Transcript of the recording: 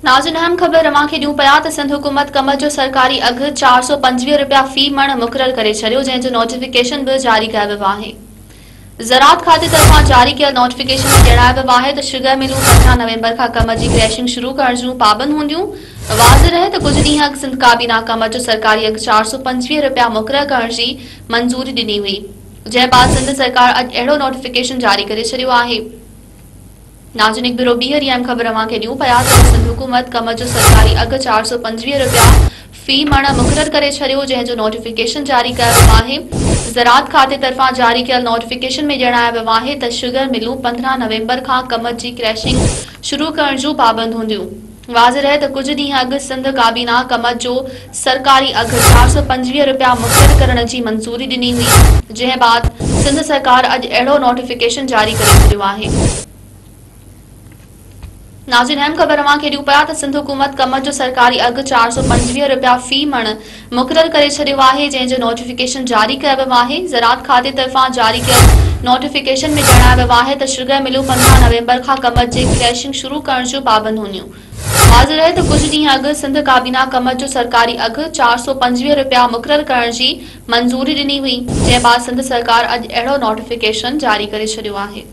नाज़रीन, अहम ख़बर अवां खे ॾियूं पिया त सिंध हुकूमत कम जो सरकारी अघु 425 रुपया फी मण मुक़रर करे छॾियो, जंहिं जो नोटिफिकेशन बि जारी कयो वियो आहे। ज़राअत खाते तरफ़ां जारी कयल नोटिफिकेशन में ॼणायो वियो आहे त शुगर मिलूं 15 नवंबर खां कम जी क्रैशिंग शुरू करण जूं पाबंद हूंदियूं। वाज़ रहे त कुझु ॾींहं अॻु सिंध काबीना कम जो सरकारी अघु 425 रुपया मुक़रर करण जी मंज़ूरी ॾिनी हुई, जंहिं बाद सिंध सरकार अॼु अहिड़ो नोटिफिकेशन जारी करे छॾियो आहे। नाज़रीन, हिकु भेरो ॿीहर अहम ख़बर अवां खे ॾियूं पिया त सिंध हुकूमत कम जो सरकारी अघु 425 रुपया फी मण मुक़रर करे छॾियो, जंहिं जो नोटिफिकेशन जारी कयो वियो आहे। ज़राअत खाते तरफ़ां जारी कयल नोटिफिकेशन में ॼणायो वियो आहे त शुगर मिलूं 15 नवंबर खां कम जी क्रैशिंग शुरू करण जूं पाबंद हूंदियूं। वाज़ रहे त कुझु ॾींहं अॻु सिंध काबीना कम जो सरकारी अघु 425 रुपया मुक़रर करण जी मंज़ूरी ॾिनी हुई, जंहिं बाद सिंध सरकार अॼु अहिड़ो नोटिफिकेशन जारी करे छॾियो आहे। नाज़रीन, अहम ख़बर अवां खे ॾियूं पिया त सिंध हुकूमत कम जो सरकारी अघु 425 रुपया फी मण मुक़रर करे छॾियो आहे, जंहिं जो नोटिफिकेशन जारी कयो वियो आहे। ज़राअत खाते तरफ़ां जारी कयल नोटिफिकेशन में ॼणायो वियो आहे त शुगर मिलूं 15 नवंबर खां कम जी क्रैशिंग शुरू करण जूं पाबंद हूंदियूं। वाज़ रहे त कुझु ॾींहं अॻु सिंध काबीना कम जो सरकारी अघु 425 रुपया मुक़रर करण जी मंज़ूरी ॾिनी हुई, जंहिं बाद सिंध सरकार अॼु अहिड़ो नोटिफिकेशन जारी करे छॾियो आहे।